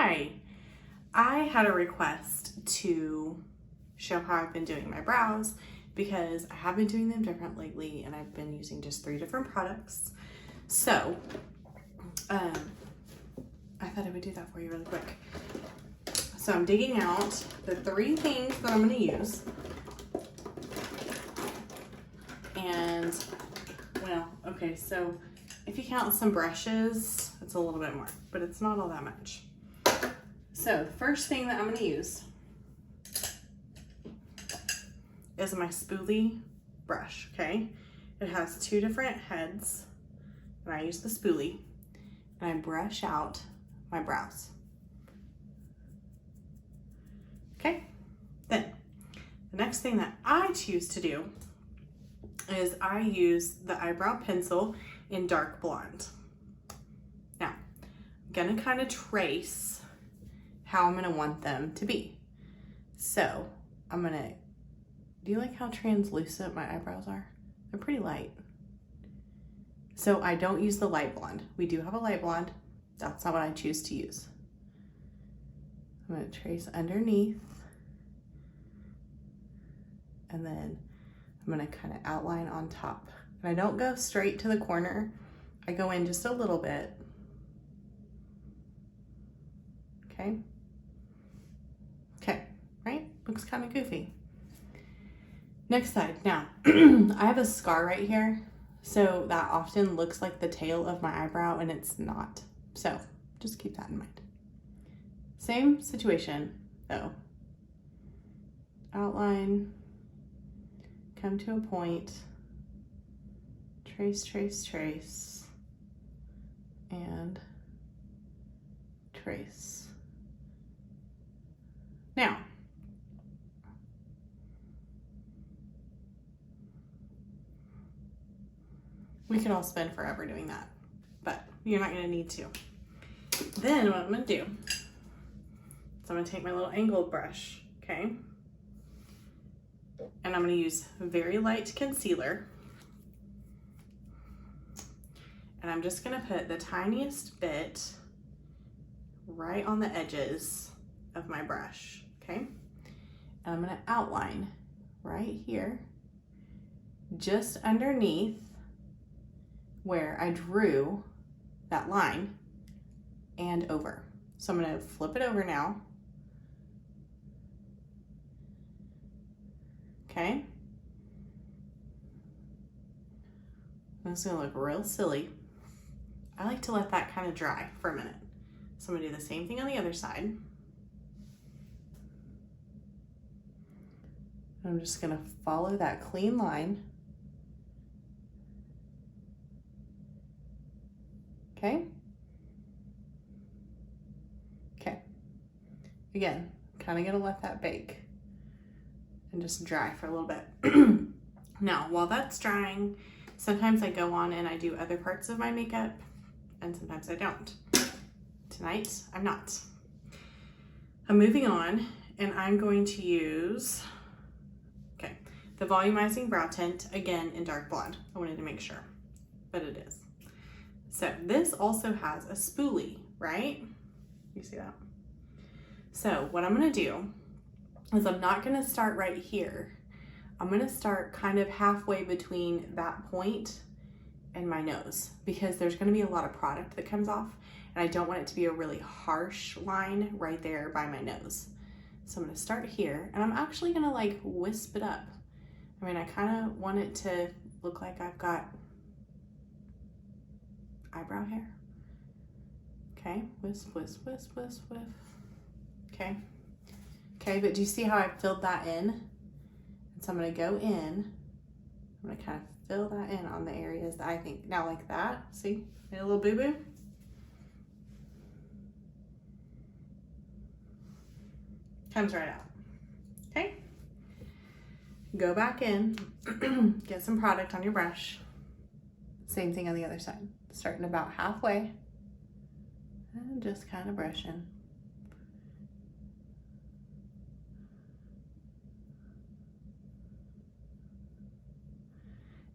Hi, I had a request to show how I've been doing my brows because I have been doing them different lately and I've been using just 3 different products. So, I thought I would do that for you really quick. So I'm digging out the 3 things that I'm going to use. And, well, okay, so if you count some brushes, it's a little bit more, but it's not all that much. So the first thing that I'm going to use is my spoolie brush, okay? It has 2 different heads, and I use the spoolie, and I brush out my brows. Okay, then the next thing that I choose to do is I use the Eyebrow Pencil in dark blonde. Now, I'm gonna kind of trace how I'm gonna want them to be. So do you like how translucent my eyebrows are? They're pretty light. So I don't use the light blonde. We do have a light blonde. That's not what I choose to use. I'm gonna trace underneath, and then I'm gonna kind of outline on top. And I don't go straight to the corner. I go in just a little bit. Okay. Okay, right? Looks kind of goofy. Next side. Now, I have a scar right here, so that often looks like the tail of my eyebrow, and it's not. So just keep that in mind. Same situation, though. Outline, come to a point, trace, trace, trace, and trace. Now, we could all spend forever doing that, but you're not gonna need to. Then what I'm gonna do is I'm gonna take my little angled brush, okay? And I'm gonna use very light concealer. And I'm just gonna put the tiniest bit right on the edges of my brush, okay? And I'm gonna outline right here, just underneath where I drew that line and over. So I'm gonna flip it over now. Okay. This is gonna look real silly. I like to let that kind of dry for a minute. So I'm gonna do the same thing on the other side. I'm just gonna follow that clean line. Okay. Okay. Again, kind of gonna let that bake and just dry for a little bit. Now, while that's drying, sometimes I go on and I do other parts of my makeup, and sometimes I don't. Tonight, I'm not. I'm moving on, and I'm going to use, okay, the Volumizing Brow Tint, again in dark blonde. I wanted to make sure, but it is. So this also has a spoolie, right? You see that? So what I'm gonna do is I'm not gonna start right here. I'm gonna start kind of halfway between that point and my nose, because there's gonna be a lot of product that comes off, and I don't want it to be a really harsh line right there by my nose. So I'm gonna start here, and I'm actually gonna like wisp it up. I mean, I kind of want it to look like I've got eyebrow hair. Okay, wisp, wisp, wisp, wisp, wisp. Okay. Okay, but do you see how I filled that in? And so I'm gonna go in, I'm gonna kind of fill that in on the areas that I think, now like that, see, made a little boo-boo. Comes right out, okay? Go back in, get some product on your brush. Same thing on the other side. Starting about halfway and just kind of brushing.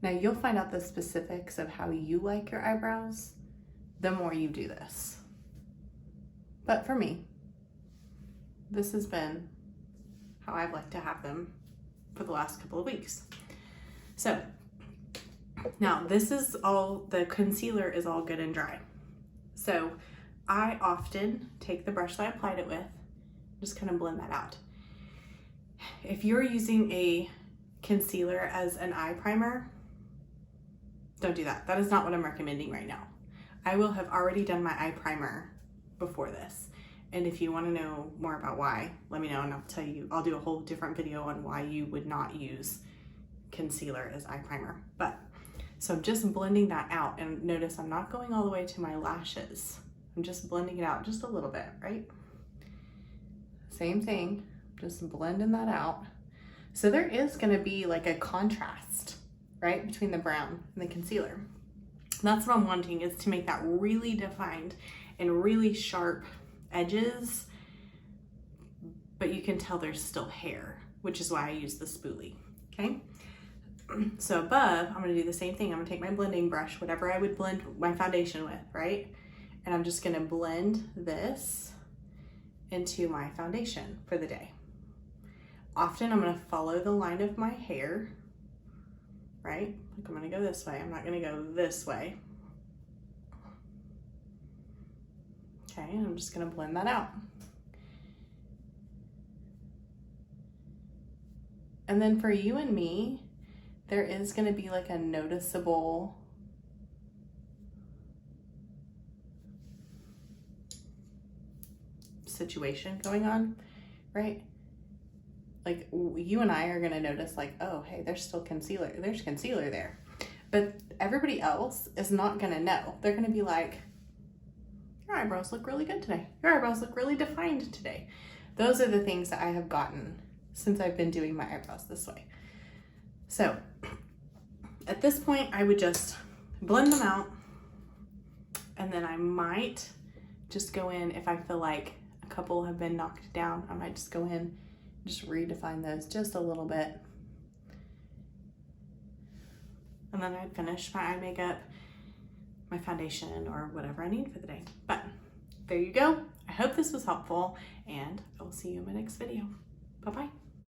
Now you'll find out the specifics of how you like your eyebrows the more you do this. But for me, this has been how I've liked to have them for the last couple of weeks. So now this is all, the concealer is all good and dry. So I often take the brush that I applied it with, just kind of blend that out. If you're using a concealer as an eye primer, don't do that. That is not what I'm recommending right now. I will have already done my eye primer before this. And if you want to know more about why, let me know and I'll tell you, I'll do a whole different video on why you would not use concealer as eye primer. But so I'm just blending that out, and notice I'm not going all the way to my lashes. I'm just blending it out just a little bit, right? Same thing, just blending that out. So there is gonna be like a contrast, right, between the brown and the concealer. That's what I'm wanting, is to make that really defined and really sharp edges, but you can tell there's still hair, which is why I use the spoolie, okay? So above, I'm gonna do the same thing. I'm gonna take my blending brush, whatever I would blend my foundation with, right? And I'm just gonna blend this into my foundation for the day. Often I'm gonna follow the line of my hair, right? Like I'm gonna go this way, I'm not gonna go this way. Okay, and I'm just gonna blend that out. And then for you and me, there is gonna be like a noticeable situation going on, right? Like you and I are gonna notice like, oh, hey, there's still concealer, there's concealer there. But everybody else is not gonna know. They're gonna be like, your eyebrows look really good today. Your eyebrows look really defined today. Those are the things that I have gotten since I've been doing my eyebrows this way. So at this point, I would just blend them out, and then I might just go in, if I feel like a couple have been knocked down, I might just go in and just redefine those just a little bit. And then I'd finish my eye makeup, my foundation, or whatever I need for the day. But there you go. I hope this was helpful, and I will see you in my next video. Bye-bye.